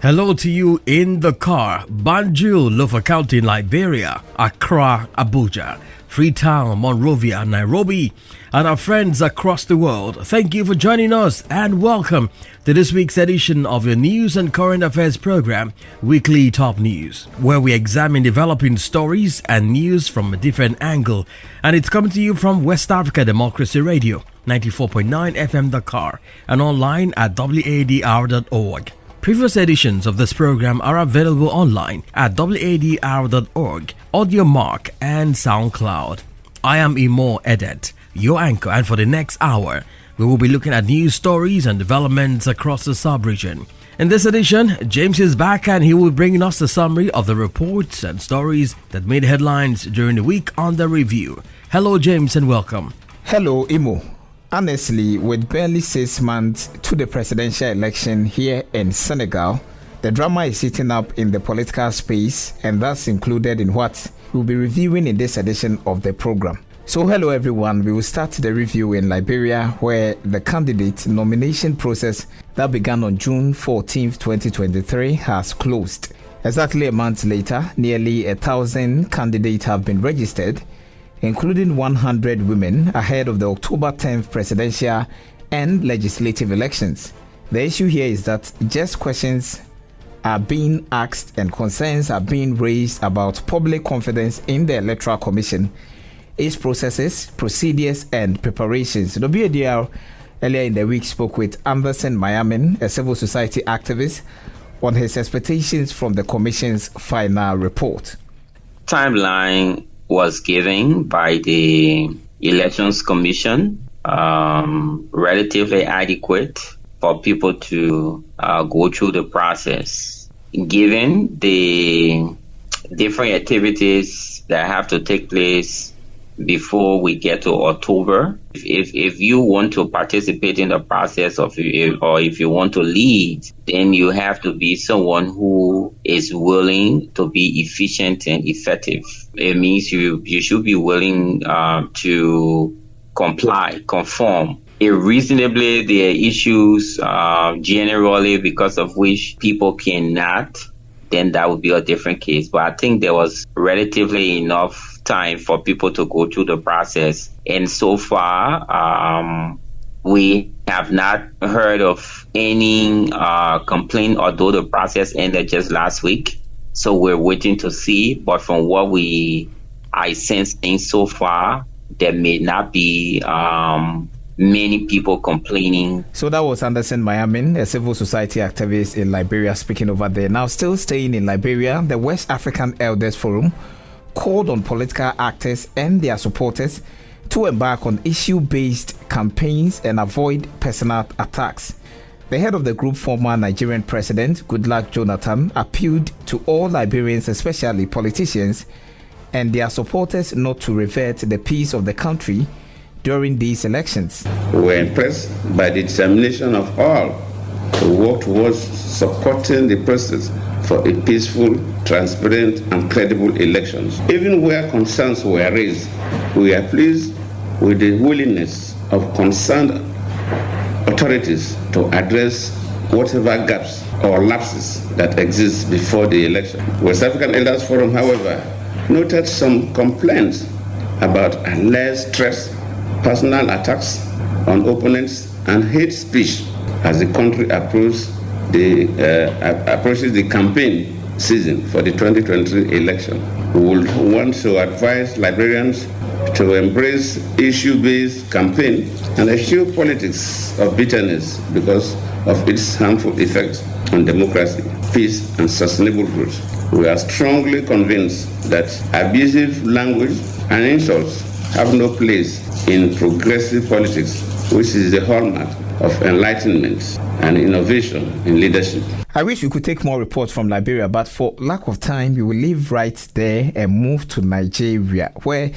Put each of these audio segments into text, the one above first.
Hello to you in the car. Banjul, Lofa County, Liberia, Accra, Abuja, Freetown, Monrovia, Nairobi, and our friends across the world. Thank you for joining us and welcome to this week's edition of your news and current affairs program, Weekly Top News, where we examine developing stories and news from a different angle. And it's coming to you from West Africa Democracy Radio, 94.9 FM Dakar, and online at WADR.org. Previous editions of this program are available online at wadr.org, AudioMark, and SoundCloud. I am Imo Edet, your anchor, and for the next hour, we will be looking at news stories and developments across the sub-region. In this edition, James is back and he will be bringing us a summary of the reports and stories that made headlines during the week under review. Hello, James, and welcome. Hello, Imo. Honestly, with barely 6 months to the presidential election here in Senegal, the drama is heating up in the political space, and that's included in what we'll be reviewing in this edition of the program. So hello everyone, we will start the review in Liberia, where the candidate nomination process that began on June 14th, 2023 has closed. Exactly a month later, nearly 1,000 candidates have been registered, including 100 women, ahead of the October 10th presidential and legislative elections. The issue here is that just questions are being asked and concerns are being raised about public confidence in the Electoral Commission, its processes, procedures, and preparations. The WADR earlier in the week spoke with Anderson Mayamin, a civil society activist, on his expectations from the Commission's final report. Timeline was given by the Elections Commission, relatively adequate for people to go through the process. Given the different activities that have to take place before we get to October, if you want to participate in the process or if you want to lead, then you have to be someone who is willing to be efficient and effective. It means you should be willing to conform. Reasonably, there are issues generally because of which people cannot, then that would be a different case. But I think there was relatively enough time for people to go through the process. And so far, we have not heard of any complaint, although the process ended just last week. So we're waiting to see. But from what I sense so far, there may not be many people complaining. So that was Anderson Mayamin, a civil society activist in Liberia, speaking over there. Now, still staying in Liberia, the West African Elders Forum called on political actors and their supporters to embark on issue-based campaigns and avoid personal attacks. The head of the group, former Nigerian President Goodluck Jonathan, appealed to all Liberians, especially politicians, and their supporters not to revert the peace of the country during these elections. We were impressed by the determination of all to work towards supporting the process for a peaceful, transparent, and credible elections. Even where concerns were raised, we are pleased with the willingness of concerned authorities to address whatever gaps or lapses that exist before the election. West African Elders Forum, however, noted some complaints about alleged threats, personal attacks on opponents, and hate speech as the country approaches the campaign season for the 2023 election. We would want to advise Liberians to embrace issue-based campaign and eschew politics of bitterness because of its harmful effects on democracy, peace, and sustainable growth. We are strongly convinced that abusive language and insults have no place in progressive politics, which is the hallmark of enlightenment and innovation in leadership. I wish we could take more reports from Liberia, but for lack of time, we will leave right there and move to Nigeria, where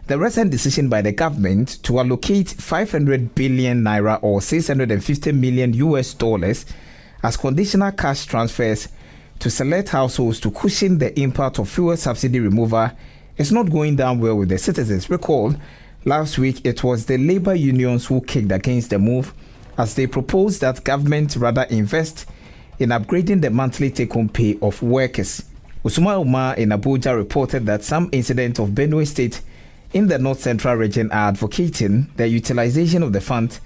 the recent decision by the government to allocate 500 billion naira or $650 million as conditional cash transfers to select households to cushion the impact of fuel subsidy removal is not going down well with the citizens. Recall, last week it was the labor unions who kicked against the move as they proposed that government rather invest in upgrading the monthly take-home pay of workers. Usuma Umar in Abuja reported that some incidents of Benue State in the North Central region are advocating the utilization of the fund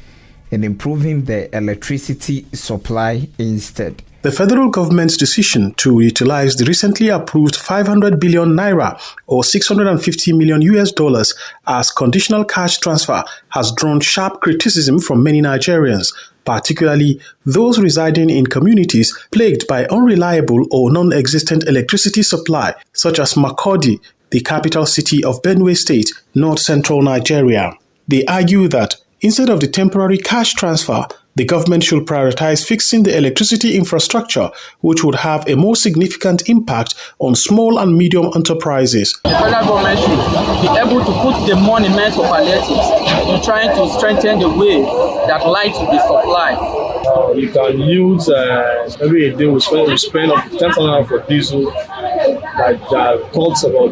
in improving the electricity supply instead. The federal government's decision to utilize the recently approved 500 billion naira or 650 million US dollars as conditional cash transfer has drawn sharp criticism from many Nigerians, particularly those residing in communities plagued by unreliable or non-existent electricity supply, such as Makurdi, the capital city of Benue State, north central Nigeria. They argue that instead of the temporary cash transfer, the government should prioritize fixing the electricity infrastructure, which would have a more significant impact on small and medium enterprises. The federal government should be able to put the money meant for palliatives in trying to strengthen the way that light will be supplied. You can use every day we spend up to 10,000 for diesel. Like talks about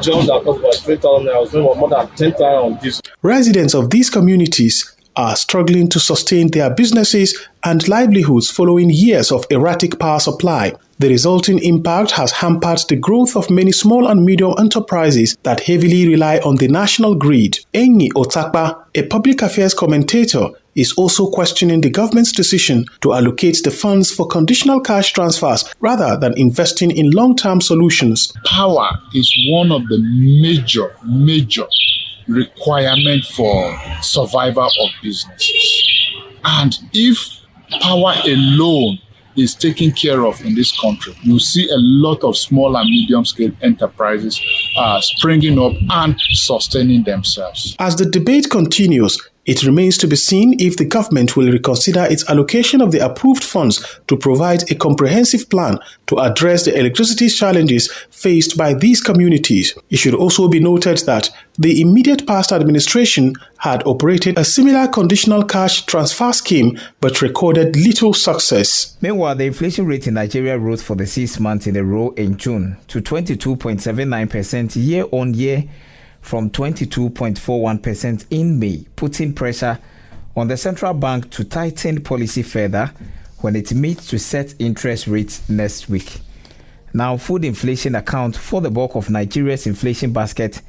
jobs that cost about 3,000. I was spending more than 10,000 on diesel. Residents of these communities are struggling to sustain their businesses and livelihoods following years of erratic power supply. The resulting impact has hampered the growth of many small and medium enterprises that heavily rely on the national grid. Enyi Otakpa, a public affairs commentator, is also questioning the government's decision to allocate the funds for conditional cash transfers rather than investing in long-term solutions. Power is one of the major requirement for survival of businesses. And if power alone is taken care of in this country, you see a lot of small and medium-scale enterprises springing up and sustaining themselves. As the debate continues, it remains to be seen if the government will reconsider its allocation of the approved funds to provide a comprehensive plan to address the electricity challenges faced by these communities. It should also be noted that the immediate past administration had operated a similar conditional cash transfer scheme but recorded little success. Meanwhile, the inflation rate in Nigeria rose for the 6 months in a row in June to 22.79% year-on-year, from 22.41% in May, putting pressure on the central bank to tighten policy further when it meets to set interest rates next week. Now, food inflation accounts for the bulk of Nigeria's inflation basket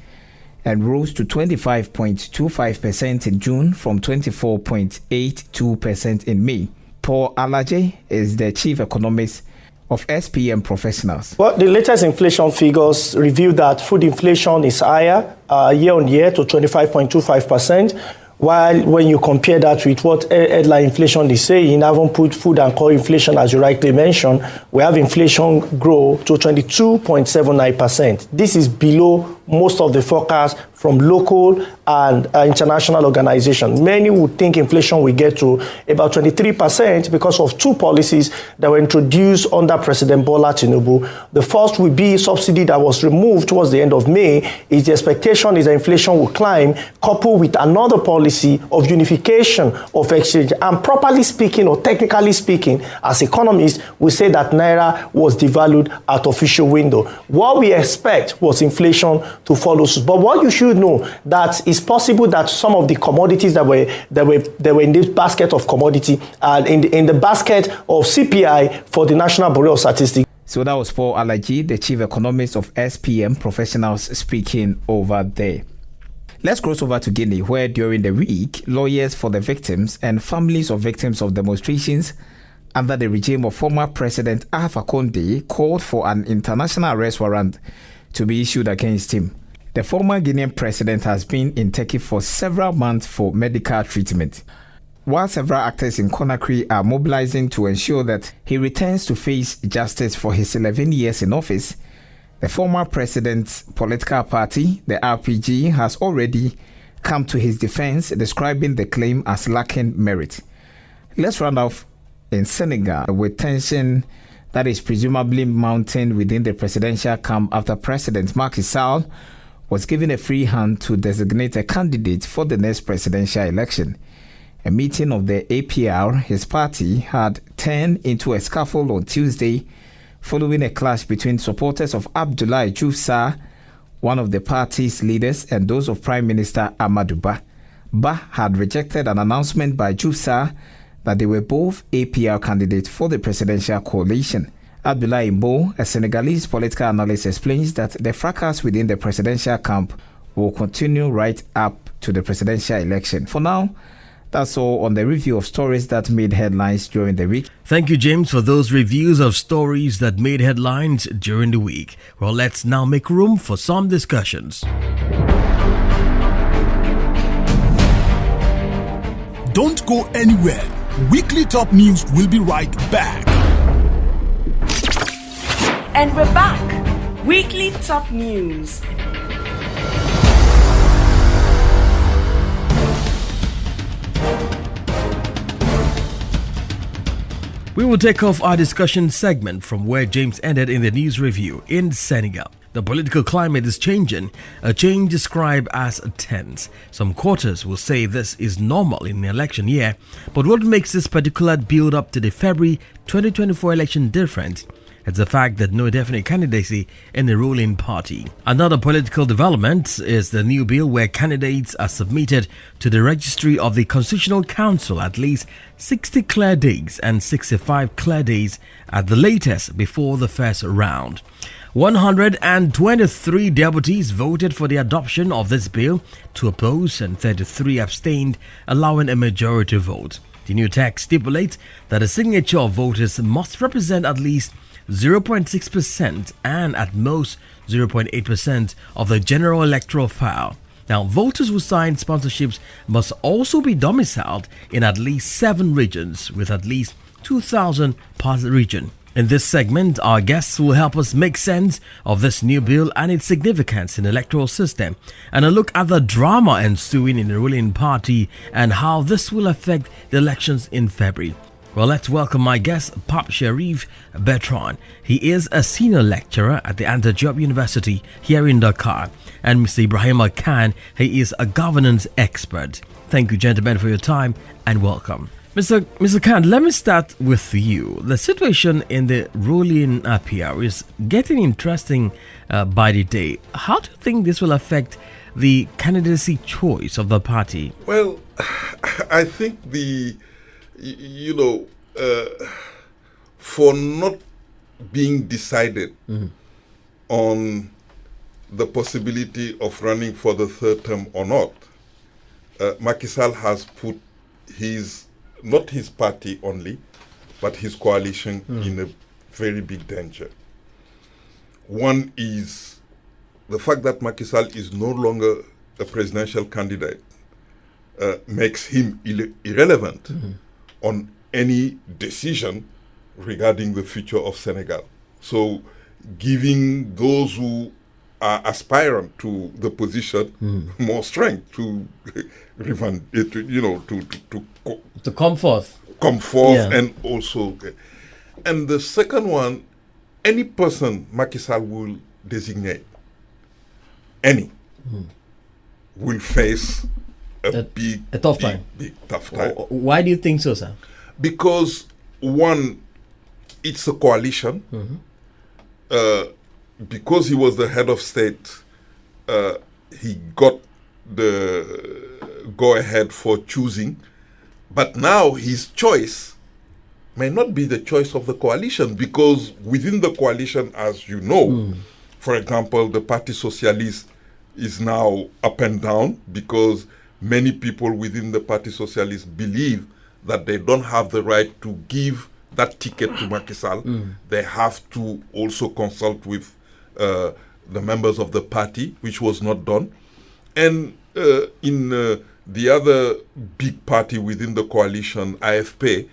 and rose to 25.25% in June from 24.82% in May. Paul Alaje is the chief economist of SPM Professionals. Well, the latest inflation figures reveal that food inflation is higher year on year to 25.25%, while when you compare that with what headline inflation is saying, haven't put food and core inflation, as you rightly mentioned, we have inflation grow to 22.79%. This is below most of the forecasts from local and international organizations. Many would think inflation will get to about 23% because of two policies that were introduced under President Bola Tinubu. The first will be subsidy that was removed towards the end of May. The expectation is that inflation will climb, coupled with another policy of unification of exchange. And properly speaking, or technically speaking, as economists, we say that Naira was devalued at official window. What we expect was inflation to follow suit. But what you should know, that it's possible that some of the commodities that were in this basket of commodity and in the basket of CPI for the National Bureau of Statistics. So that was Paul Alaji, the chief economist of SPM Professionals, speaking over there. Let's cross over to Guinea, where during the week, lawyers for the victims and families of victims of demonstrations under the regime of former President Alpha Condé called for an international arrest warrant to be issued against him. The former Guinean president has been in Turkey for several months for medical treatment, while several actors in Conakry are mobilizing to ensure that he returns to face justice for his 11 years in office. The former president's political party, the RPG, has already come to his defense, describing the claim as lacking merit. Let's round off in Senegal with tension that is presumably mounting within the presidential camp after President Macky Sall was given a free hand to designate a candidate for the next presidential election. A meeting of the APR, his party, had turned into a scuffle on Tuesday following a clash between supporters of Abdoulaye Diouf Sarr, one of the party's leaders, and those of Prime Minister Amadou Ba. Ba had rejected an announcement by Diouf Sarr that they were both APR candidates for the presidential coalition. Abdoulaye Mbo, a Senegalese political analyst, explains that the fracas within the presidential camp will continue right up to the presidential election. For now, that's all on the review of stories that made headlines during the week. Thank you, James, for those reviews of stories that made headlines during the week. Well, let's now make room for some discussions. Don't go anywhere. Weekly Top News will be right back. And we're back. Weekly Top News. We will take off our discussion segment from where James ended in the news review in Senegal. The political climate is changing, a change described as tense. Some quarters will say this is normal in the election year, but what makes this particular build up to the February 2024 election different? It's the fact that no definite candidacy in the ruling party. Another political development is the new bill where candidates are submitted to the registry of the Constitutional Council at least 60 clear days and 65 clear days at the latest before the first round. 123 deputies voted for the adoption of this bill, 2 opposed and 33 abstained, allowing a majority vote. The new text stipulates that a signature of voters must represent at least 0.6% and at most 0.8% of the general electoral file. Now, voters who sign sponsorships must also be domiciled in at least 7 regions with at least 2,000 per region. In this segment, our guests will help us make sense of this new bill and its significance in the electoral system, and a look at the drama ensuing in the ruling party and how this will affect the elections in February. Well, let's welcome my guest, Pape Sherif Bertrand. He is a senior lecturer at the Anta Diop University here in Dakar. And Mr. Ibrahima Khan, he is a governance expert. Thank you, gentlemen, for your time and welcome. Mr. Khan, let me start with you. The situation in the ruling PR is getting interesting by the day. How do you think this will affect the candidacy choice of the party? Well, I think for not being decided on the possibility of running for the third term or not, Macky Sall has put not his party only, but his coalition in a very big danger. One is the fact that Macky Sall is no longer a presidential candidate makes him irrelevant on any decision regarding the future of Senegal. So giving those who are aspirant to the position more strength to come forth. And also, and the second one, any person Macky Sall will designate, will face a tough time. Why do you think so, sir? Because one, it's a coalition. Because he was the head of state, he got the go-ahead for choosing. But now his choice may not be the choice of the coalition, because within the coalition, as you know, for example, the Parti Socialiste is now up and down because many people within the Parti Socialiste believe that they don't have the right to give that ticket to Macky Sall. They have to also consult with the members of the party, which was not done. And in the other big party within the coalition, AFP,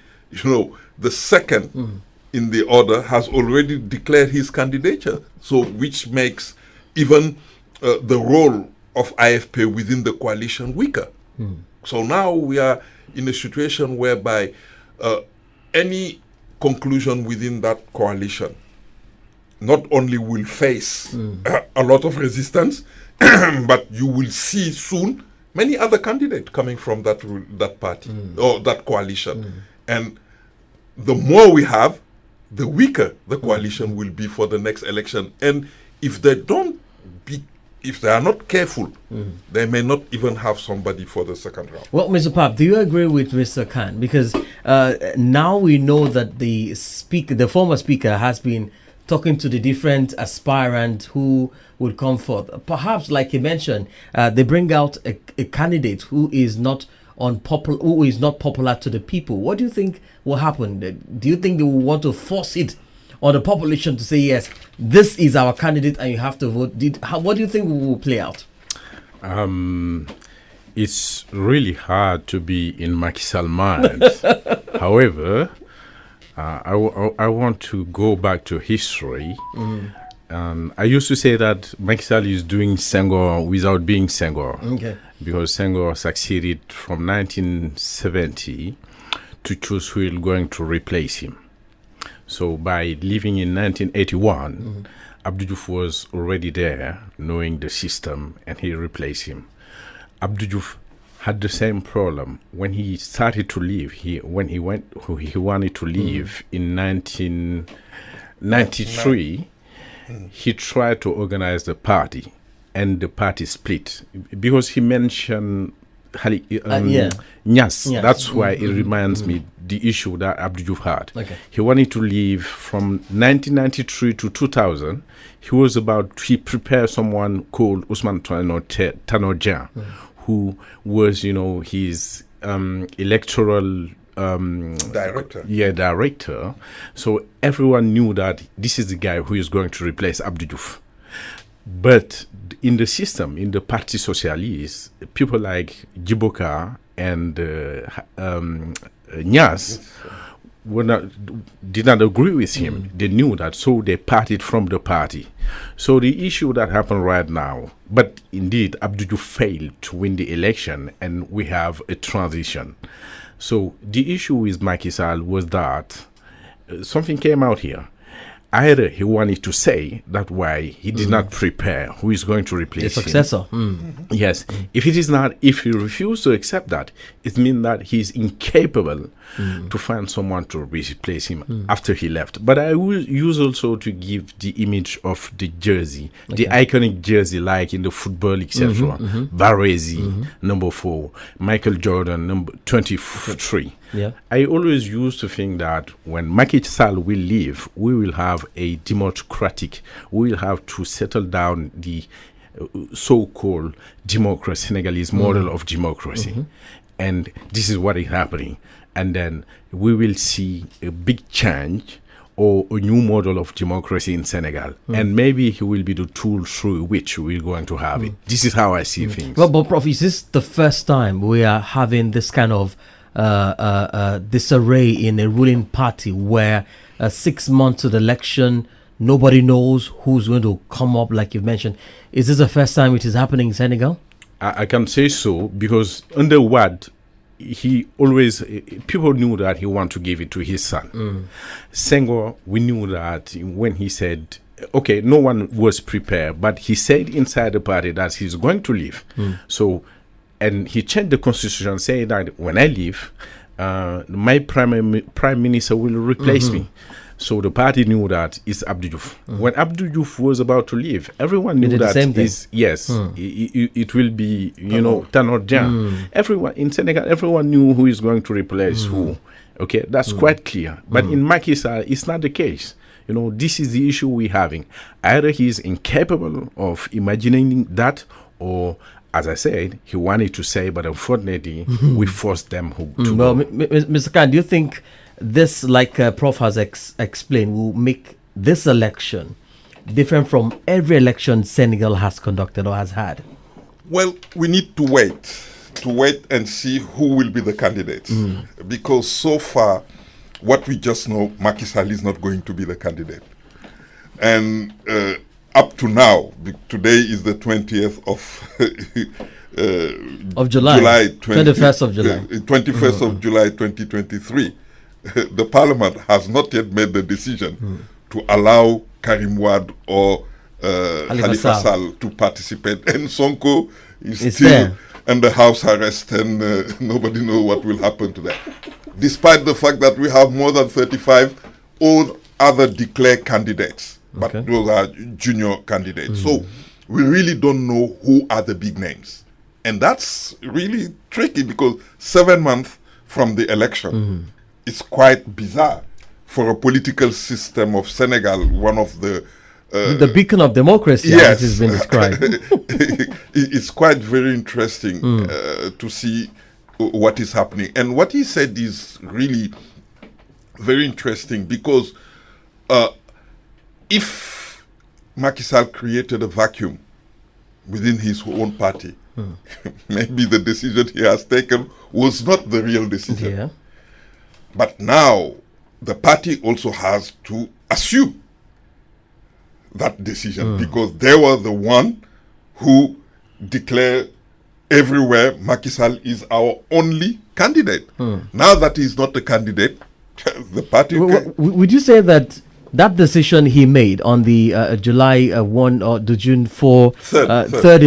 the second in the order has already declared his candidature. So which makes even the role of AFP within the coalition weaker. So now we are in a situation whereby any conclusion within that coalition not only will face a lot of resistance, but you will see soon many other candidates coming from that party or that coalition. And the more we have, the weaker the coalition will be for the next election. And if they are not careful, they may not even have somebody for the second round. Well, Mr. Pap, do you agree with Mr. Khan? Because now we know that the former speaker, has been talking to the different aspirants who would come forth. Perhaps, like you mentioned, they bring out a candidate who is not popular to the people. What do you think will happen? Do you think they will want to force it on the population to say, yes, this is our candidate and you have to vote? What do you think will play out? It's really hard to be in Macky Sall's mind. However, I want to go back to history. I used to say that Macky Sall is doing Senghor without being Senghor. Okay. Because Senghor succeeded from 1970 to choose who is going to replace him. So by leaving in 1981, Abdou Diouf was already there, knowing the system, and he replaced him. Abdou Diouf had the same problem when he started to leave. He wanted to leave in 1993. He tried to organize the party, and the party split because he mentioned Niass. That's why it reminds me the issue that Abdou Diouf had. Okay. He wanted to leave from 1993 to 2000. He prepared someone called Ousmane Tanor, who was, his electoral director. So everyone knew that this is the guy who is going to replace Abdou Diouf. But in the system, in the Parti Socialiste, people like Djiboka and Niass did not agree with him. They knew that, so they parted from the party. So the issue that happened right now, but indeed Abdou Diouf failed to win the election, and we have a transition. So the issue with Macky Sall was that something came out here. Either he wanted to say that why he did not prepare who is going to replace him. The successor. Yes. If he refused to accept that, it means that he is incapable to find someone to replace him after he left. But I will use also to give the image of the jersey, the iconic jersey like in the football, etc. Baresi, number 4, Michael Jordan, number 23. Yeah. I always used to think that when Macky Sall will leave, we will have we will have to settle down the so-called democracy, Senegalese model of democracy. And this is what is happening. And then we will see a big change or a new model of democracy in Senegal. And maybe he will be the tool through which we're going to have it. This is how I see things. Well, but Prof, is this the first time we are having this kind of disarray in a ruling party where 6 months to the election, nobody knows who's going to come up, like you've mentioned? Is this the first time it is happening in Senegal? I can say so because under WAD, people knew that he wanted to give it to his son. Senghor, we knew that when he said, okay, no one was prepared, but he said inside the party that he's going to leave. And he changed the constitution saying that when I leave, my prime minister will replace me. So the party knew that it's Abdou Diouf. When Abdou Diouf was about to leave, everyone knew that it will be, Tanor. Everyone in Senegal, everyone knew who is going to replace who. Okay, that's quite clear. But in Macky Sall, it's not the case. This is the issue we're having. Either he is incapable of imagining that, or, as I said, he wanted to say, but unfortunately, we forced them to Well, go. Mr. Khan, do you think this, like Prof has explained, will make this election different from every election Senegal has conducted or has had? Well, we need to wait and see who will be the candidates. Because so far, what we just know, Macky Sall is not going to be the candidate. And up to now, today is the 20th of July. 21st of July. 21st of July 2023. The parliament has not yet made the decision to allow Karim Wade or Khalifa Sall to participate. And Sonko is still there under house arrest, and nobody knows what will happen to that. Despite the fact that we have more than 35 old other declared candidates, but Okay. those are junior candidates. So we really don't know who are the big names. And that's really tricky because 7 months from the election, it's quite bizarre for a political system of Senegal, one of the beacon of democracy, as it has been described. It's quite very interesting to see what is happening. And what he said is really very interesting because if Macky Sall created a vacuum within his own party, maybe the decision he has taken was not the real decision. Yeah. But now the party also has to assume that decision because they were the one who declared everywhere Macky Sall is our only candidate. Now that he's not a candidate, the party... Would you say that that decision he made on the July 1 or the June 4 third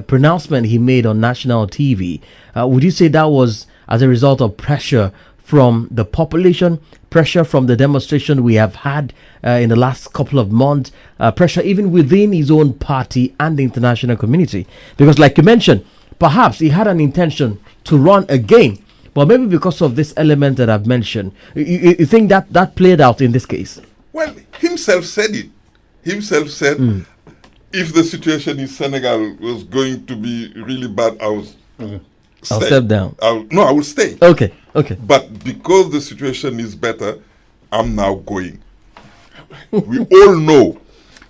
pronouncement he made on national TV, would you say that was as a result of pressure from the population, pressure from the demonstration we have had in the last couple of months, pressure even within his own party and the international community? Because like you mentioned, perhaps he had an intention to run again, but maybe because of this element that I've mentioned, you think that that played out in this case? Well, himself said it. Himself said, if the situation in Senegal was going to be really bad, I'll step down. I will stay. Okay. But because the situation is better, I'm now going. We all know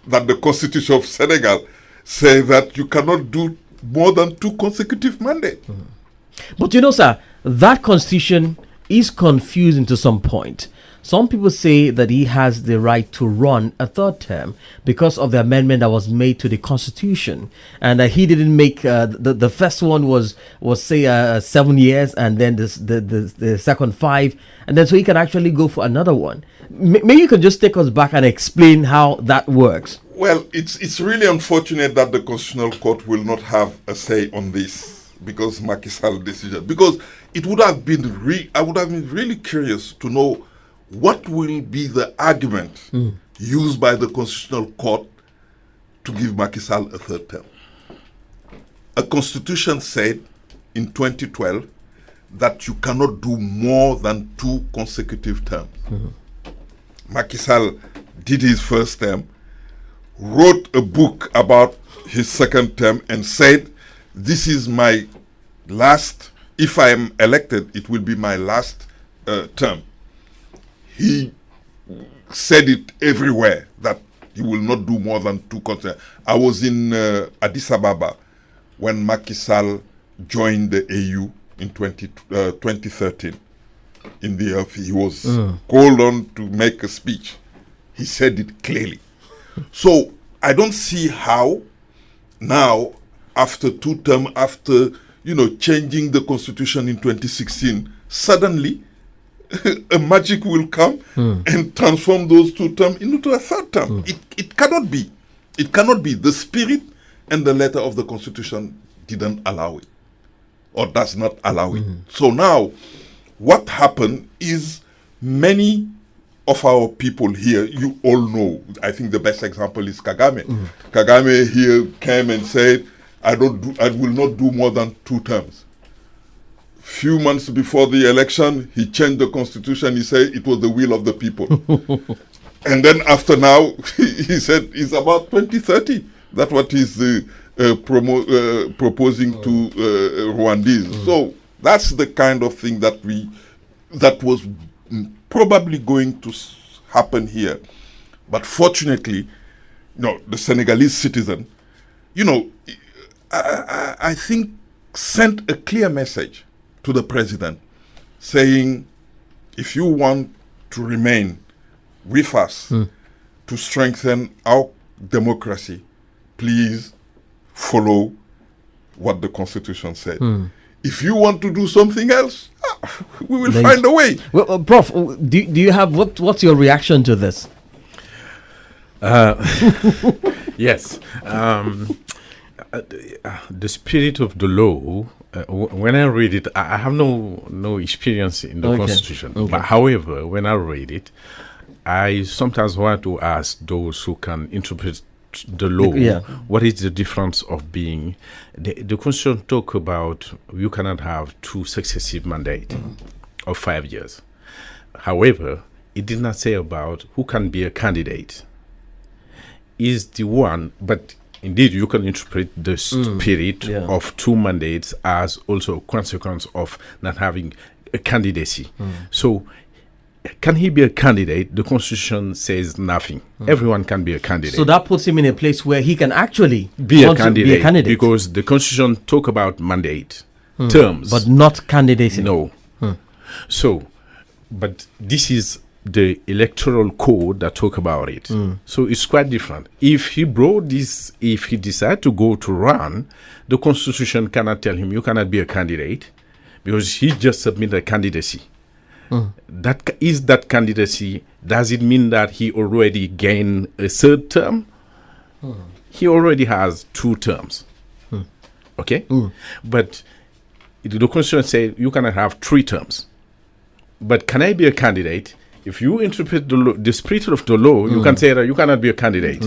that the Constitution of Senegal says that you cannot do more than 2 consecutive mandates. But you know, sir, that constitution is confusing to some point. Some people say that he has the right to run a third term because of the amendment that was made to the constitution, and that he didn't make the first one was say 7 years, and then the second 5, and then so he can actually go for another one. Maybe you can just take us back and explain how that works. Well, it's really unfortunate that the Constitutional Court will not have a say on this because Macky Sall decision. Because it would have been I would have been really curious to know what will be the argument used by the Constitutional Court to give Macky Sall a third term. A constitution said in 2012 that you cannot do more than 2 consecutive terms. Macky Sall did his first term, wrote a book about his second term and said, this is my last, if I am elected, it will be my last term. He said it everywhere that he will not do more than 2 consecutive. I was in Addis Ababa when Macky Sall joined the AU in 2013. In the he was called on to make a speech. He said it clearly. So I don't see how now, after 2 terms, after changing the constitution in 2016, suddenly a magic will come and transform those 2 terms into a third term. It cannot be. It cannot be. The spirit and the letter of the constitution didn't allow it, or does not allow it. So now, what happened is many of our people here, you all know, I think the best example is Kagame. Kagame here came and said, I will not do more than 2 terms. Few months before the election, he changed the constitution. He said it was the will of the people. And then after now, he said it's about 2030. That's what he's proposing to Rwandese. So that's the kind of thing that was probably going to happen here. But fortunately, the Senegalese citizen, I think sent a clear message to the president saying, if you want to remain with us to strengthen our democracy, please follow what the constitution said. If you want to do something else, we will find a way. Well, Prof, do you have what's your reaction to this? Yes. The spirit of the law, when I read it, I have no experience in the Constitution. But however, when I read it, I sometimes want to ask those who can interpret the law, what is the difference of being the Constitution talk about you cannot have 2 successive mandates of 5 years. However, it did not say about who can be a candidate. Is the one, but indeed you can interpret the spirit of 2 mandates as also a consequence of not having a candidacy. So can he be a candidate? The Constitution says nothing. Everyone can be a candidate. So that puts him in a place where he can actually be a candidate because the Constitution talk about mandate terms, but not candidacy. No. So, but this is the electoral code that talk about it. So it's quite different. If he brought this, if he decide to go to run, the Constitution cannot tell him you cannot be a candidate because he just submitted a candidacy. That is that candidacy. Does it mean that he already gained a 3rd term? He already has 2 terms. Okay, but the Constitution says you cannot have 3 terms. But can I be a candidate? If you interpret the spirit of the law, you can say that you cannot be a candidate.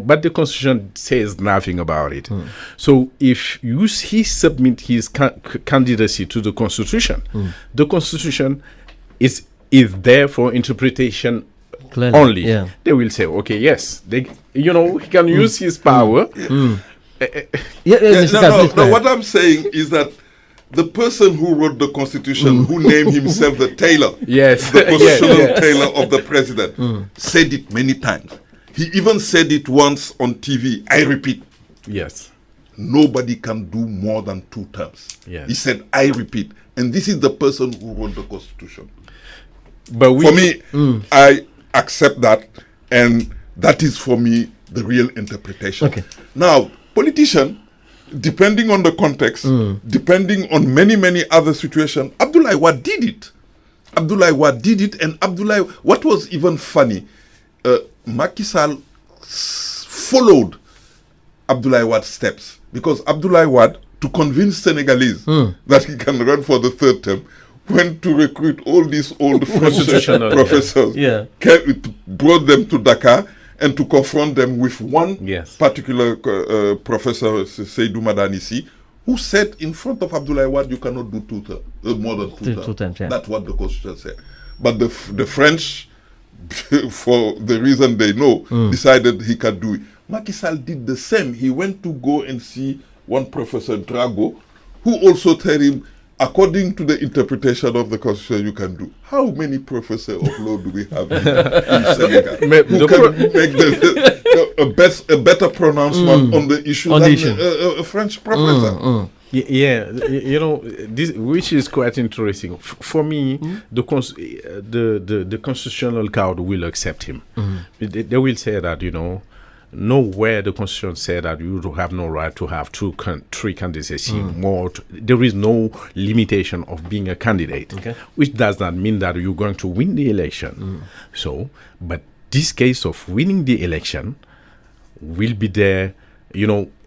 But the Constitution says nothing about it. So if he submit his candidacy to the Constitution, the Constitution is there for interpretation only. They will say, okay, yes, he can use his power. No, what I'm saying is that the person who wrote the Constitution, who named himself the tailor, the constitutional tailor of the president, said it many times. He even said it once on TV. I repeat. Yes. Nobody can do more than 2 terms. He said, I repeat. And this is the person who wrote the Constitution. But for me, I accept that. And that is, for me, the real interpretation. Now, politician, depending on the context, depending on many other situations, Abdoulaye Wade did it. And what was even funny, Macky Sall followed Abdoulaye Wade's steps, because Abdoulaye Wade, to convince Senegalese that he can run for the 3rd term, went to recruit all these old French professors, brought them to Dakar, and to confront them with one particular professor, Seydou Madanisi, who said in front of Abdoulaye Wade, you cannot do more than two terms. That's what the Constitution said. But the French, for the reason they know, decided he can do it. Macky Sall did the same. He went to go and see one Professor Drago, who also told him, according to the interpretation of the Constitution, you can do. How many professors of law do we have in Senegal who can make a better pronouncement on the issue than a French professor? This, which is quite interesting. For me, the constitutional court will accept him. They will say that, nowhere the Constitution said that you have no right to have 3 candidates. There is no limitation of being a candidate, which does not mean that you're going to win the election. But this case of winning the election will be there,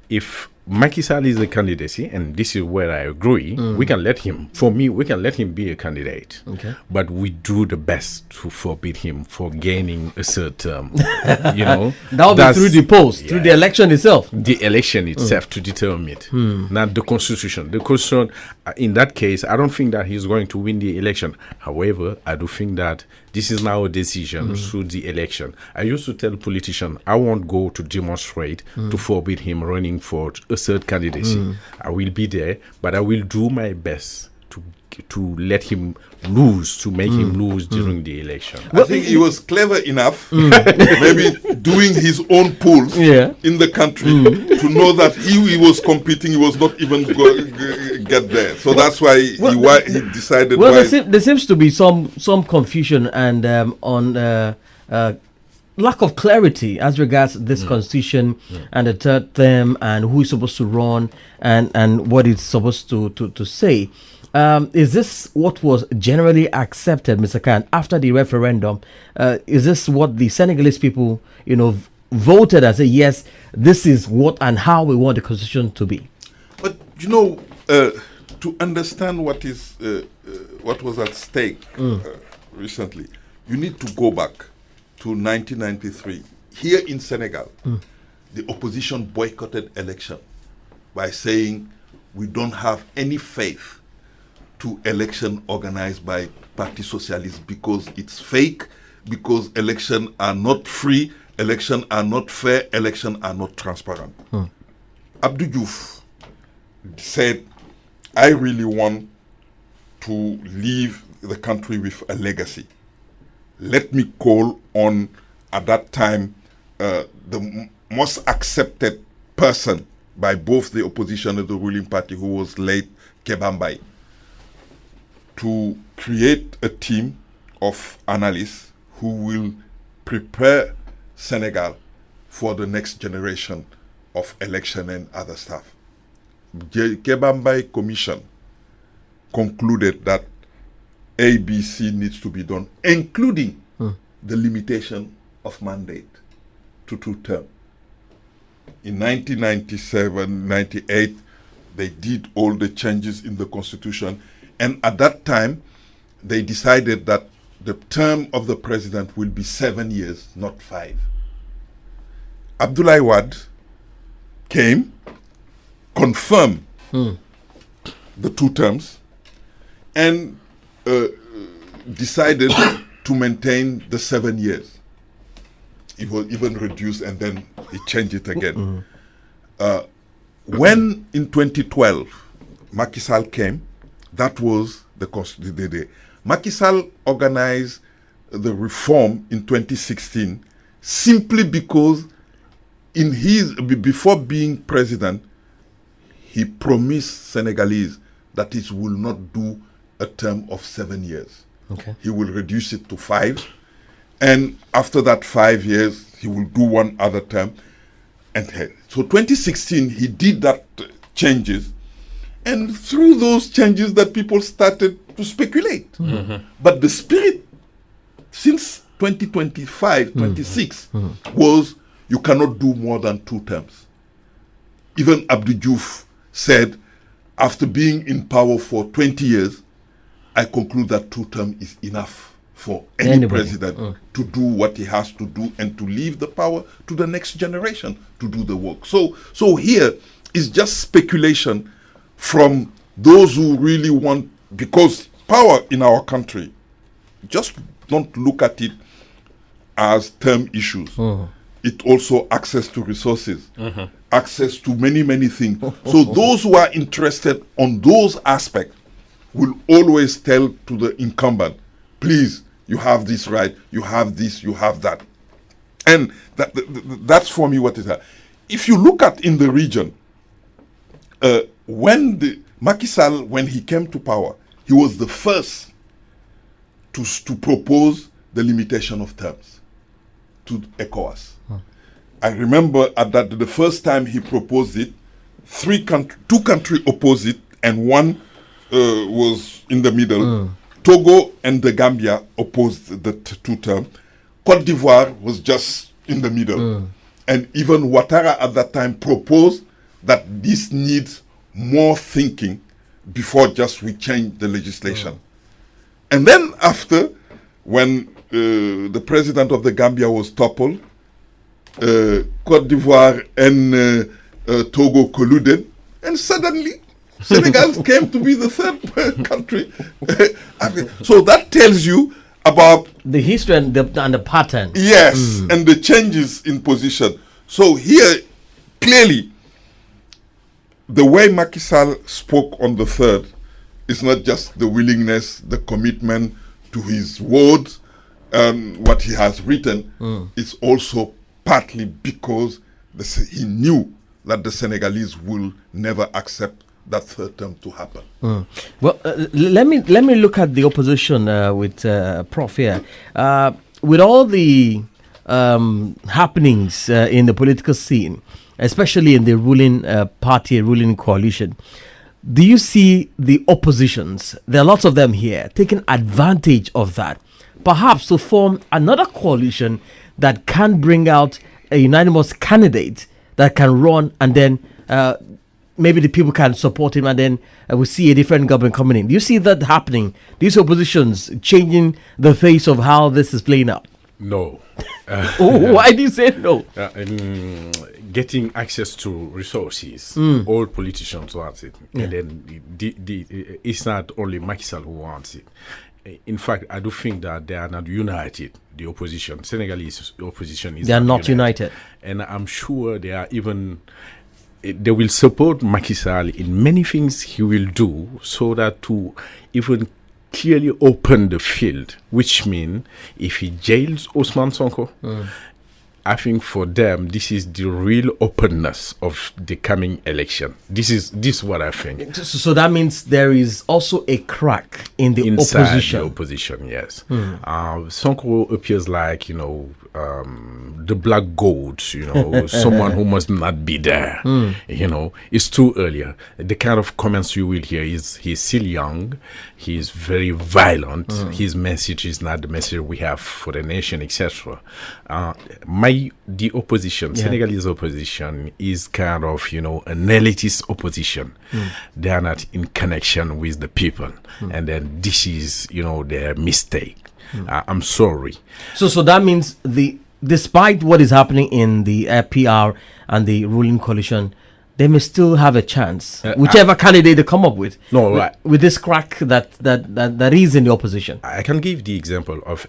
if Macky Sall is a candidacy, and this is where I agree, we can let him be a candidate. But we do the best to forbid him for gaining a 3rd term. That will be through the polls, through the election itself. The election itself to determine it, not the Constitution. The Constitution, in that case, I don't think that he's going to win the election. However, I do think that this is now a decision through the election. I used to tell politicians, I won't go to demonstrate to forbid him running for a 3rd candidacy. I will be there, but I will do my best to let him lose, to make him lose during the election. I think he was clever enough, maybe doing his own polls in the country to know that he was competing, he was not even going to get there. So that's why he decided. Well, there seems to be some confusion and on lack of clarity as regards this constitution and the 3rd term and who is supposed to run and what it's supposed to say. Is this what was generally accepted, Mr. Khan, after the referendum? Is this what the Senegalese people, voted and said, yes, this is what and how we want the constitution to be? But, to understand what was at stake recently, you need to go back to 1993, here in Senegal, the opposition boycotted election by saying we don't have any faith to election organized by Parti Socialist because it's fake, because elections are not free, elections are not fair, elections are not transparent. Abdou Diouf said, I really want to leave the country with a legacy. Let me call on, at that time, the most accepted person by both the opposition and the ruling party, who was late Kebambai, to create a team of analysts who will prepare Senegal for the next generation of election and other stuff. Kebambai Commission concluded that ABC needs to be done, including the limitation of mandate to 2 terms. In 1997, 98, they did all the changes in the constitution, and at that time, they decided that the term of the president will be 7 years, not 5. Abdoulaye Wade came, confirmed the 2 terms, and decided to maintain the 7 years. It was even reduced, and then he changed it again. When in 2012 Macky Sall came, that was the Macky Sall organized the reform in 2016 simply because before being president, he promised Senegalese that he will not do a term of 7 years. Okay. He will reduce it to 5. And after that 5 years, he will do one other term. And so 2016, he did that changes. And through those changes that people started to speculate. But the spirit since 2025, 26 was you cannot do more than 2 terms. Even Abdou Diouf said, after being in power for 20 years, I conclude that 2 terms is enough for any president to do what he has to do and to leave the power to the next generation to do the work. So here is just speculation from those who really want, because power in our country, just don't look at it as term issues. It also access to resources, access to many things. So those who are interested on those aspects will always tell to the incumbent, please, you have this right, you have this, you have that. And that's for me what is that. If you look at in the region, when Macky Sall, when he came to power, he was the first to propose the limitation of terms to ECOWAS. I remember at that the first time he proposed it, 2 countries opposed it, and one was in the middle. Togo and the Gambia opposed the 2 terms. Cote d'Ivoire was just in the middle. And even Ouattara at that time proposed that this needs more thinking before just we change the legislation. And then after, when the president of the Gambia was toppled, Cote d'Ivoire and Togo colluded, and suddenly Senegal came to be the 3rd country. So that tells you about the history and the pattern. Yes, and the changes in position. So here, clearly, the way Macky Sall spoke on the 3rd is not just the willingness, the commitment to his words and what he has written. It's also partly because he knew that the Senegalese will never accept that 3rd term to happen. Well, let me look at the opposition with Prof here. With all the happenings in the political scene, especially in the ruling party, ruling coalition, do you see the oppositions, there are lots of them here, taking advantage of that, perhaps to form another coalition that can bring out a unanimous candidate that can run, and then maybe the people can support him, and then we see a different government coming in? Do you see that happening? These oppositions changing the face of how this is playing out? No. Why do you say no? Getting access to resources, all politicians want it. And then it's not only Macky Sall who wants it. In fact, I do think that they are not united. The opposition, Senegalese opposition, is they are not united. And I'm sure they are even. They will support Macky Sall in many things he will do, so that to even clearly open the field, which means if he jails Ousmane Sonko, I think for them this is the real openness of the coming election. This is what I think. So that means there is also a crack in the inside opposition. The opposition, yes. Sonko appears like the black goat, someone who must not be there. It's too early. The kind of comments you will hear is he's still young, he's very violent, his message is not the message we have for the nation, etc. The opposition, Senegalese opposition, is kind of, an elitist opposition. They are not in connection with the people. And then this is, their mistake. I'm sorry. So that means despite what is happening in the PR and the ruling coalition, they may still have a chance, whichever candidate they come up with. With this crack that is in the opposition. I can give the example of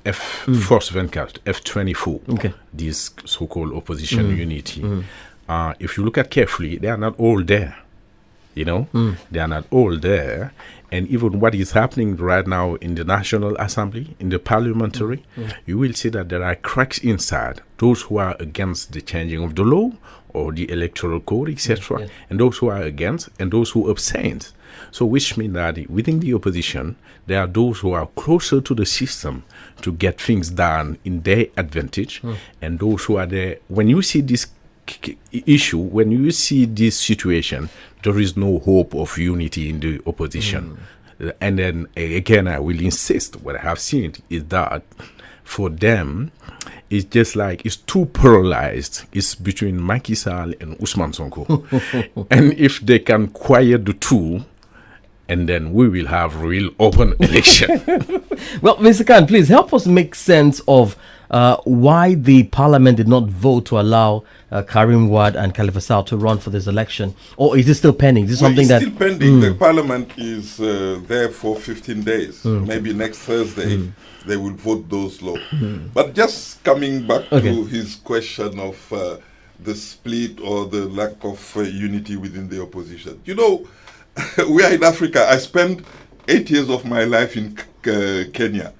Force 24, F24, this so-called opposition unity. If you look at carefully, they are not all there. They are not all there. And even what is happening right now in the National Assembly, in the parliamentary, you will see that there are cracks inside. Those who are against the changing of the law or the electoral code, etc., and those who are against, and those who abstain. So which means that within the opposition, there are those who are closer to the system to get things done in their advantage, and those who are there. When you see this issue, when you see this situation, there is no hope of unity in the opposition. And then again, I will insist, what I have seen is that for them, it's just like it's too polarized. It's between Macky Sall and Ousmane Sonko. And if they can quiet the two, and then we will have real open election. Well, Mr. Khan, please help us make sense of why the parliament did not vote to allow Karim Wade and Khalifa Sall to run for this election. Or is it still pending? Is this something it's still pending. The parliament is there for 15 days. Maybe next Thursday they will vote those laws. But just coming back to his question of the split or the lack of unity within the opposition. We are in Africa. I spent 8 years of my life in Kenya.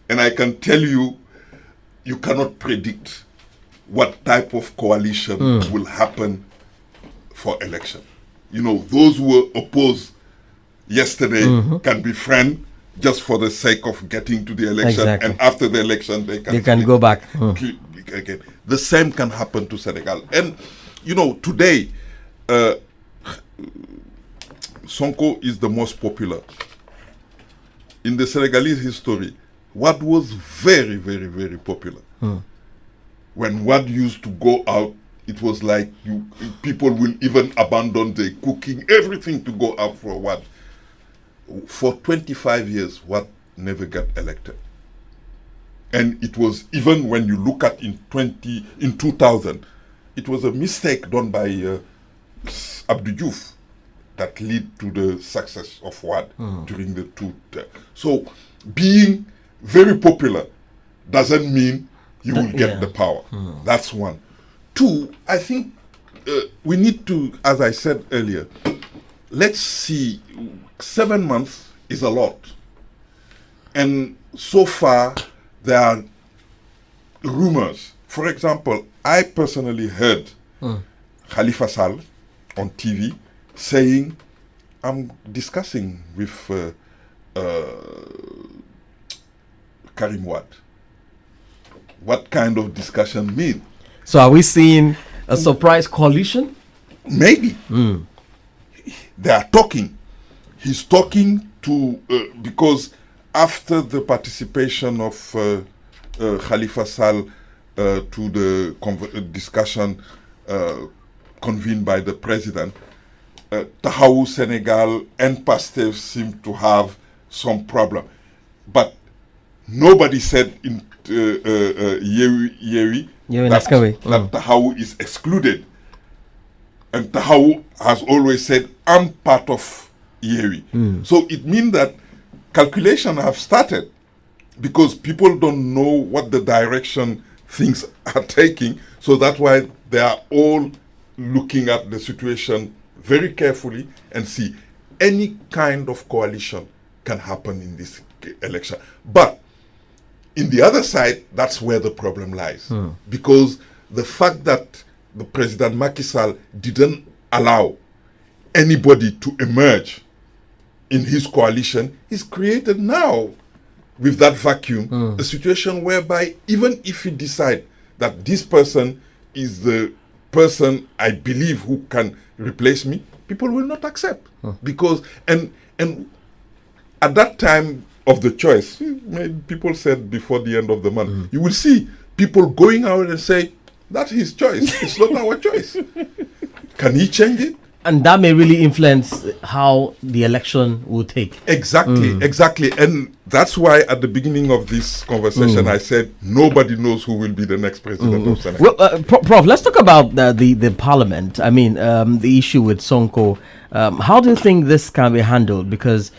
And I can tell you, you cannot predict what type of coalition will happen for election. Those who were opposed yesterday can be friends just for the sake of getting to the election. And after the election, they can go back. Again. The same can happen to Senegal. And, today, Sonko is the most popular. In the Senegalese history, Wade was very, very, very popular. When Wade used to go out, it was like people will even abandon their cooking, everything to go out for Wade. For 25 years, Wade never got elected. And it was, even when you look at in 2000, it was a mistake done by Abdou Diouf that led to the success of Wade during the two terms. So being very popular doesn't mean you will get the power. That's one. Two, I think we need to, as I said earlier, let's see, 7 months is a lot. And so far, there are rumors. For example, I personally heard Khalifa Sall on TV saying, I'm discussing with Karim Wade. What kind of discussion mean? So are we seeing a surprise coalition? Maybe. They are talking. He's talking to, because after the participation of Khalifa Sall to the discussion convened by the president, Tahaou Senegal and Pastef seem to have some problem. But nobody said in Yewi, Naskawi. that Tahawu is excluded. And Tahawu has always said, I'm part of Yewi. So it means that calculation have started because people don't know what the direction things are taking. So that's why they are all looking at the situation very carefully and see any kind of coalition can happen in this election. But in the other side, that's where the problem lies. Because the fact that the President Macky Sall didn't allow anybody to emerge in his coalition is created now with that vacuum, a situation whereby even if he decide that this person is the person I believe who can replace me, people will not accept. Because, and at that time of the choice, people said before the end of the month, you will see people going out and say, that's his choice. It's not our choice. Can he change it? And that may really influence how the election will take. Exactly. And that's why at the beginning of this conversation, I said nobody knows who will be the next president of Senegal. Well, Prof, let's talk about the parliament. I mean, the issue with Sonko. How do you think this can be handled? Because,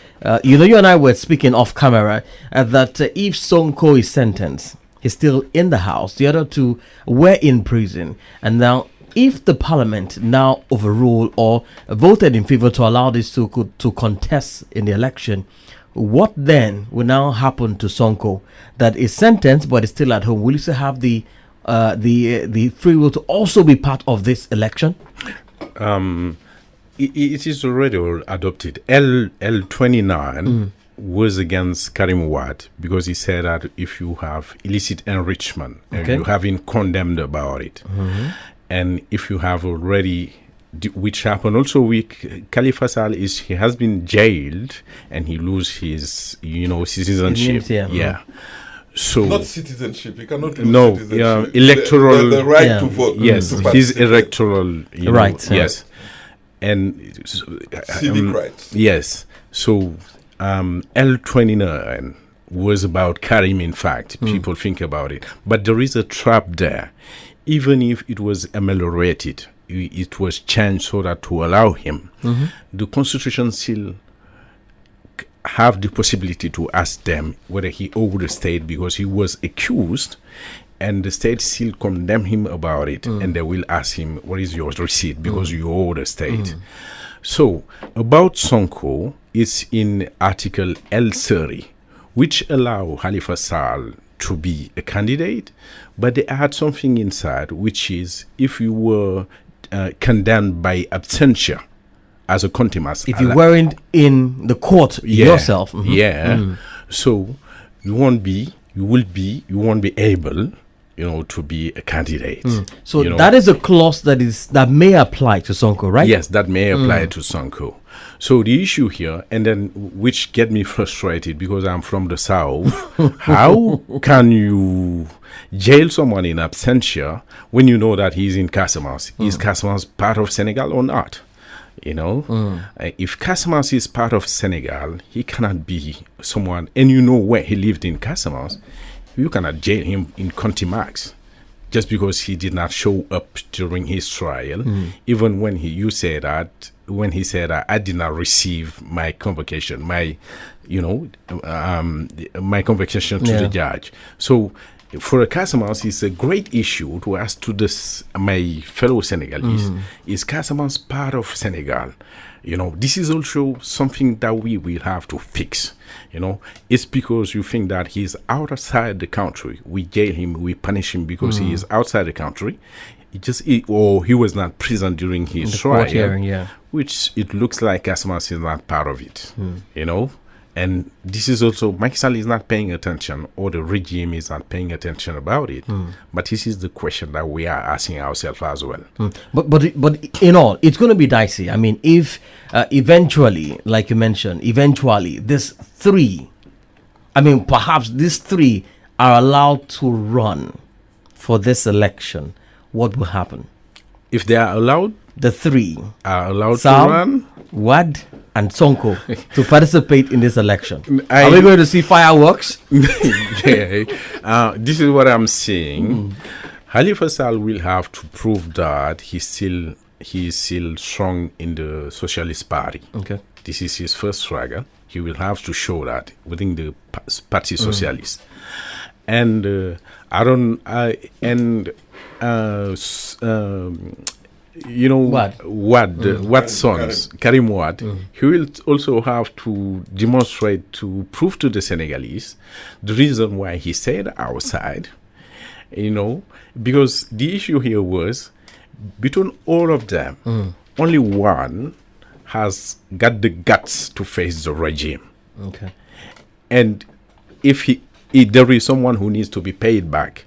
you and I were speaking off camera that if Sonko is sentenced, he's still in the house. The other two were in prison. And now, if the parliament now overruled or voted in favor to allow these two to contest in the election, what then will now happen to Sonko that is sentenced but is still at home? Will you still have the free will to also be part of this election? It is already adopted. L29 was against Karim Wad because he said that if you have illicit enrichment and you have been condemned about it, and if you have already, which happened also with Khalifa Sall, is he has been jailed and he lose his citizenship. So not citizenship. You cannot lose citizenship. Electoral the right to vote. Yes, his electoral right. Yes, and civic rights. Yes. So L29 was about Karim. In fact, people think about it, but there is a trap there. Even if it was ameliorated, it was changed so that to allow him, the Constitution still have the possibility to ask them whether he owed the state because he was accused, and the state still condemn him about it, and they will ask him, what is your receipt because you owe the state. So, about Sonko, it's in Article L30, which allow Khalifa Sall to be a candidate, but they add something inside, which is if you were condemned by absentia as a contumace. If you weren't in the court yourself. So you won't be able, to be a candidate. So that is a clause that may apply to Sonko, right? Yes, that may apply to Sonko. So the issue here, and then which get me frustrated because I'm from the South, how can you jail someone in absentia when you know that he's in Casamance? Is Casamance part of Senegal or not? If Casamance is part of Senegal, he cannot be someone, and you know where he lived in Casamance, you cannot jail him in Contimax just because he did not show up during his trial, even when he said I did not receive my convocation, my convocation to the judge. So for a Casamance, it's a great issue to ask to my fellow Senegalese, is Casamance part of Senegal? This is also something that we will have to fix. It's because you think that he's outside the country. We jail him, we punish him because he is outside the country. Or he was not present during his trial, hearing, which it looks like Casamance is not part of it. And this is also, Macky Sall is not paying attention, or the regime is not paying attention about it. But this is the question that we are asking ourselves as well. But in all, it's going to be dicey. I mean, if eventually, like you mentioned, these three are allowed to run for this election, what will happen? If they are allowed? The three are allowed Sall, to run? Wad and Sonko to participate in this election? Are we going to see fireworks? This is what I'm saying. Khalifa Sall will have to prove that he is still strong in the Socialist Party. Okay. This is his first struggle. He will have to show that within the Parti Socialist. And you know, Wad sons, Karim Wad, he will also have to demonstrate, to prove to the Senegalese the reason why he stayed outside, you know, because the issue here was between all of them, only one has got the guts to face the regime. Okay. And if there is someone who needs to be paid back,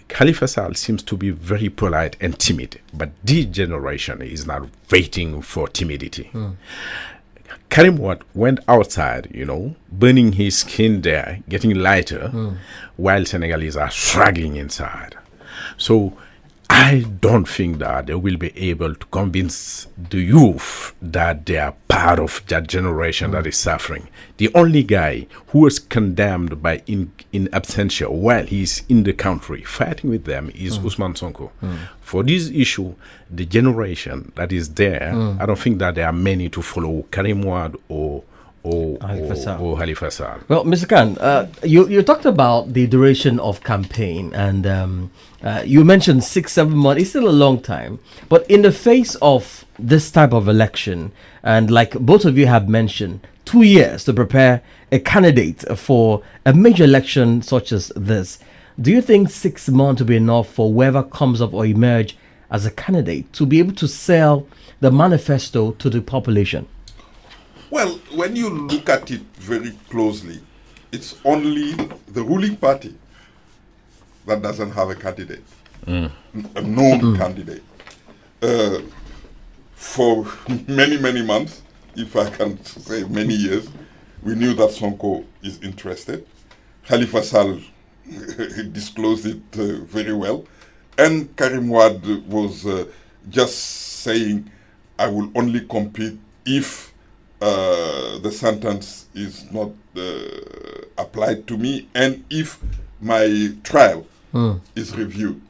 Khalifa Sall seems to be very polite and timid, but this generation is not waiting for timidity. Karim Wad went outside, you know, burning his skin there, getting lighter, while Senegalese are struggling inside. So I don't think that they will be able to convince the youth that they are part of that generation that is suffering. The only guy who was condemned by in absentia while he's in the country fighting with them is Ousmane Sonko. For this issue, the generation that is there, I don't think that there are many to follow Karim Wad or Khalifa Sall. Well, Mr. Khan, you talked about the duration of campaign, and you mentioned 6-7 months. It's still a long time. But in the face of this type of election, and like both of you have mentioned, 2 years to prepare a candidate for a major election such as this, do you think 6 months will be enough for whoever comes up or emerge as a candidate to be able to sell the manifesto to the population? Well, when you look at it very closely, it's only the ruling party that doesn't have a candidate, a known candidate. For many, many months, if I can say many years, we knew that Sonko is interested. Khalifa Sall disclosed it very well. And Karim Wad was just saying, I will only compete if the sentence is not applied to me and if my trial is reviewed.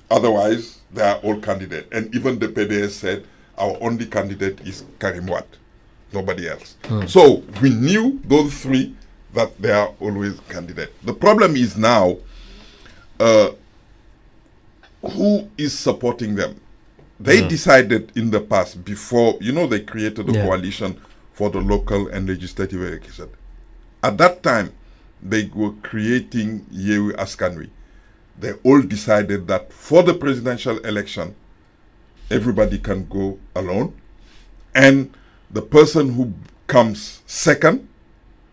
Otherwise, they are all candidates. And even the PDS said, our only candidate is Karim Wad, nobody else. So we knew those three that they are always candidates. The problem is now, who is supporting them? They decided in the past, before, they created a coalition for the local and legislative election. At that time, they were creating Yewi Askanwi. They all decided that for the presidential election, everybody can go alone. And the person who comes second,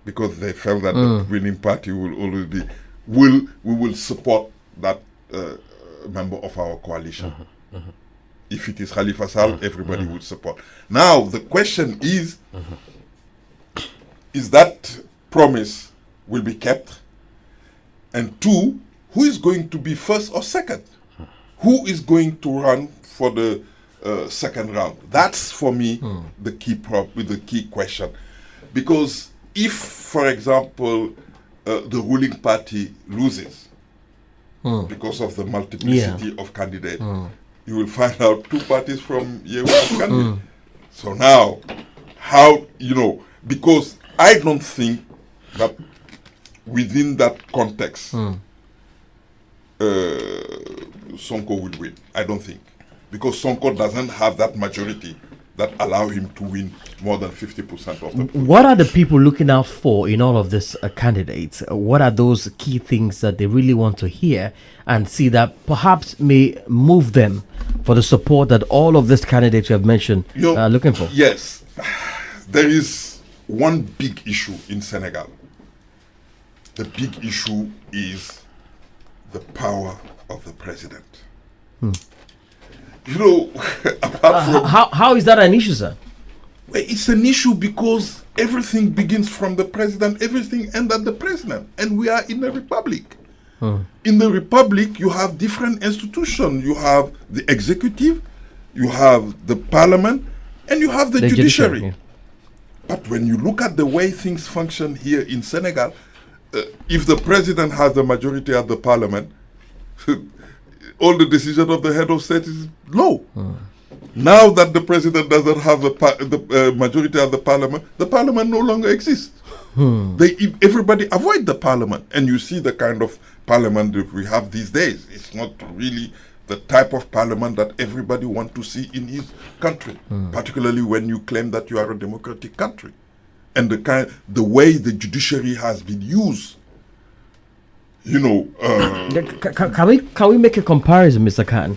because they felt that the winning party will always be, we will support that member of our coalition. If it is Khalifa Sall, everybody would support. Now, the question is that promise will be kept? And two, who is going to be first or second? Who is going to run for the second round? That's, for me, the key question. Because if, for example, the ruling party loses because of the multiplicity of candidates, you will find out two parties from Yewi. So now, how, because I don't think that within that context, Sonko will win. I don't think. Because Sonko doesn't have that majority that allow him to win more than 50% of the vote. What are the people looking out for in all of these candidates? What are those key things that they really want to hear and see that perhaps may move them for the support that all of these candidates you have mentioned are looking for? Yes. There is one big issue in Senegal. The big issue is the power of the president. Apart from... How is that an issue, sir? Well, it's an issue because everything begins from the president, everything ends at the president. And we are in a republic. In the republic, you have different institutions. You have the executive, you have the parliament, and you have the judiciary. Yeah. But when you look at the way things function here in Senegal, if the president has the majority at the parliament, all the decision of the head of state is low. Now that the president doesn't have the majority at the parliament no longer exists. Everybody avoid the parliament, and you see the kind of parliament that we have these days. It's not really the type of parliament that everybody wants to see in his country, particularly when you claim that you are a democratic country. And the way the judiciary has been used, Can we make a comparison, Mr. Khan?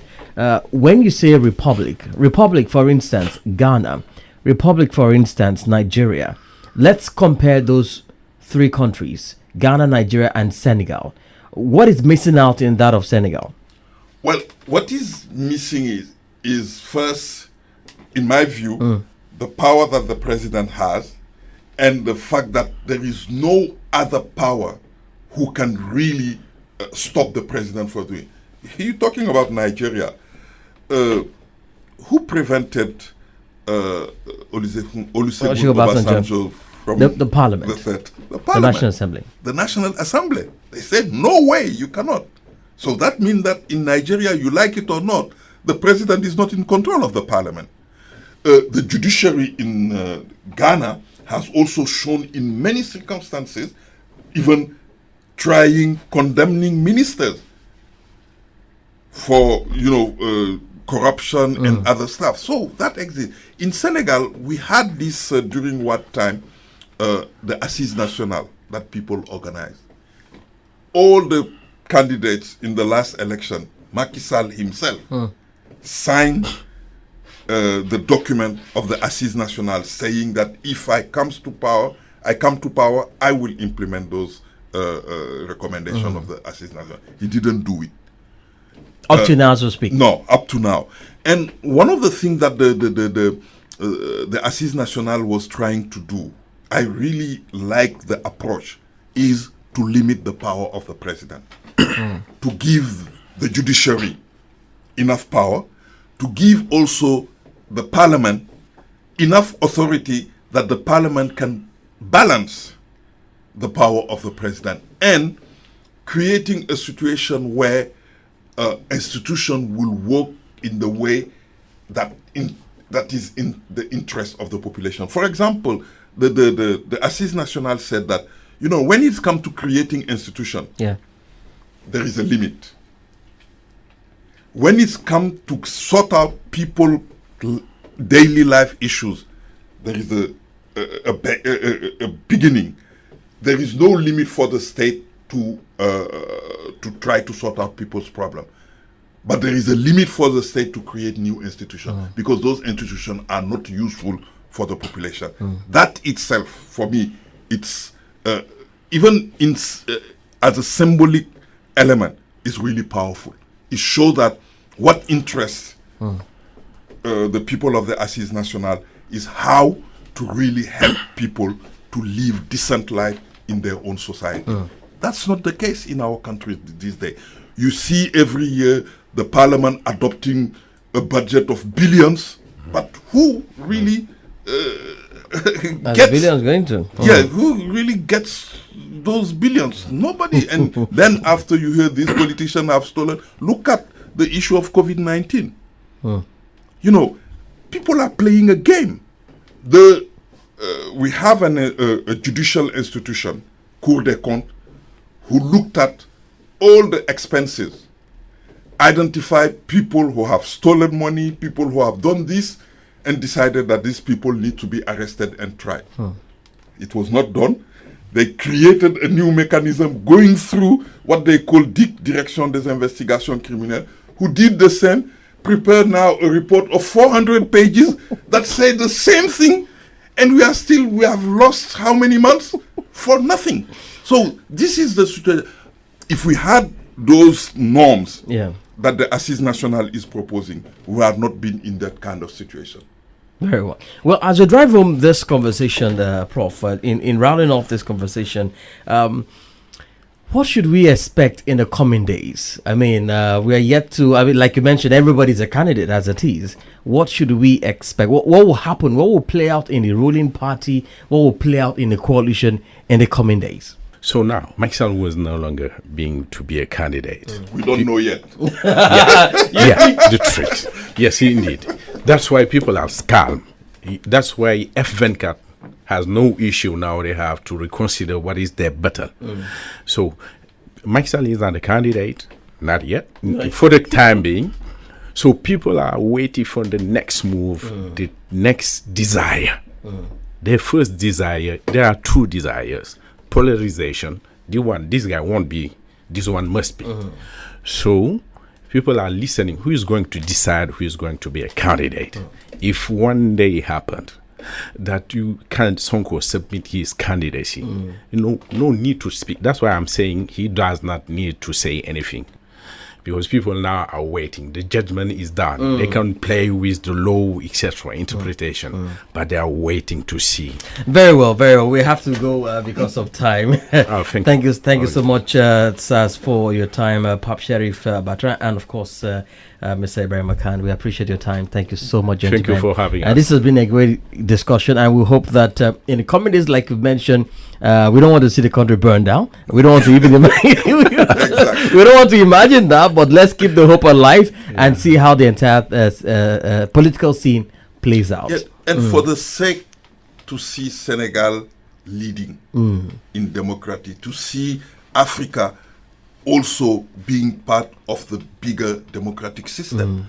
When you say republic, for instance, Ghana, republic, for instance, Nigeria. Let's compare those three countries, Ghana, Nigeria, and Senegal. What is missing out in that of Senegal? Well, what is missing is first, in my view, the power that the president has, and the fact that there is no other power who can really stop the president from doing. You're talking about Nigeria. Who prevented Olusegun Obasanjo from the parliament? The National Assembly. The National Assembly. They said, no way, you cannot. So that means that in Nigeria, you like it or not, the president is not in control of the parliament. The judiciary in Ghana has also shown in many circumstances, even condemning ministers for, corruption and other stuff. So that exists. In Senegal, we had this during what time? The Assises Nationales that people organized. All the candidates in the last election, Macky Sall himself, signed the document of the Assises Nationales saying that if I come to power, I will implement those recommendations of the Assises Nationales. He didn't do it. Up to now, so to speak. No, up to now. And one of the things that the Assises Nationales was trying to do, I really like the approach, is to limit the power of the president. To give the judiciary enough power, to give also the parliament enough authority that the parliament can balance the power of the president, and creating a situation where institution will work in the way that is in the interest of the population. For example, the Assises Nationales said that, when it's come to creating institution, there is a limit. When it's come to sort out people's daily life issues, there is a beginning. There is no limit for the state to try to sort out people's problem. But there is a limit for the state to create new institutions, because those institutions are not useful for the population. That itself, for me, it's even as a symbolic element, is really powerful. It shows that what interests the people of the Assises Nationales is how to really help people to live decent life in their own society. That's not the case in our country these days. You see every year the parliament adopting a budget of billions, but who really gets billions going to? Who really gets those billions? Nobody. And then after you hear these politicians have stolen, look at the issue of COVID-19. People are playing a game. We have a judicial institution, Cour des Comptes, who looked at all the expenses, identified people who have stolen money, people who have done this, and decided that these people need to be arrested and tried. It was not done. They created a new mechanism going through what they call DIC, Direction des Investigations Criminelles, who did the same, prepared now a report of 400 pages that say the same thing, and we have lost how many months? For nothing. So this is the situation. If we had those norms that the Assises Nationales is proposing, we have not been in that kind of situation. Very well. Well, as we drive home this conversation, Prof, in rounding off this conversation, What should we expect in the coming days? I mean, we are yet to, like you mentioned, everybody's a candidate as it is. What should we expect? What will happen? What will play out in the ruling party? What will play out in the coalition in the coming days? So now, Maxwell was no longer being to be a candidate. We don't know yet. The truth. Yes, indeed. That's why people are calm. That's why F-Venkat has no issue now. They have to reconsider what is their battle. So, Maxwell is not a candidate, not yet, for the time being. So people are waiting for the next move, the next desire. Their first desire, there are two desires. Polarization, this guy won't be, this one must be. So people are listening. Who is going to decide who is going to be a candidate? If one day it happened that you can't Sonko submit his candidacy, no need to speak. That's why I'm saying he does not need to say anything. Because people now are waiting. The judgment is done. They can play with the law, etc., interpretation, but they are waiting to see. Very well, very well. We have to go because of time. Thank you so much, Saz, for your time, Pap Sheriff Batra, and of course, Mr. Ibrahim Khan. We appreciate your time. Thank you so much, gentlemen. Thank you for having us. This has been a great discussion, and we hope that in the coming days, like you mentioned, we don't want to see the country burn down. We don't want to even we don't want to imagine that, but let's keep the hope alive and see how the entire political scene plays out. Yes, and for the sake to see Senegal leading in democracy, to see Africa also being part of the bigger democratic system.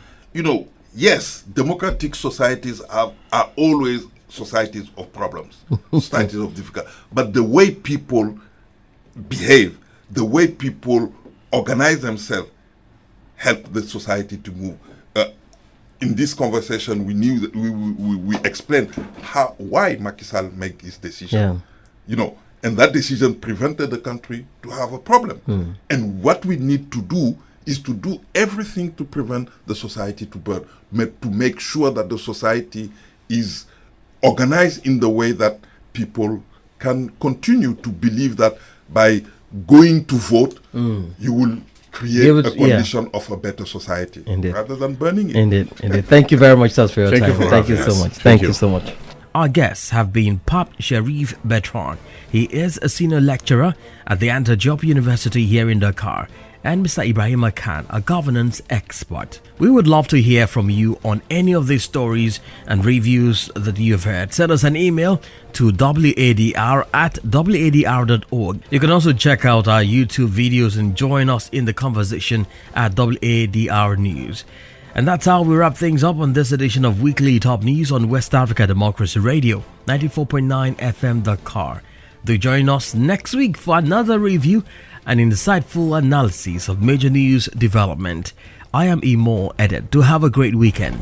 Yes, democratic societies are always societies of problems, societies of difficulty. But the way people behave, the way people organize themselves, help the society to move. In this conversation, we knew that we explained why Macky Sall made his decision. And that decision prevented the country to have a problem. And what we need to do is to do everything to prevent the society to burn, to make sure that the society is organized in the way that people can continue to believe that by going to vote, you will create a condition of a better society rather than burning it. Indeed. Thank you very much, Saz, for your time. Thank you so much. Thank you so much. Our guests have been Pap Sharif Bertrand. He is a senior lecturer at the Anta Diop University here in Dakar, and Mr. Ibrahim Khan, a governance expert. We would love to hear from you on any of these stories and reviews that you've heard. Send us an email to wadr@wadr.org. You can also check out our YouTube videos and join us in the conversation at WADR News. And that's how we wrap things up on this edition of Weekly Top News on West Africa Democracy Radio, 94.9 FM Dakar. Do join us next week for another review and insightful analysis of major news development. I am Imo Edet. Do have a great weekend.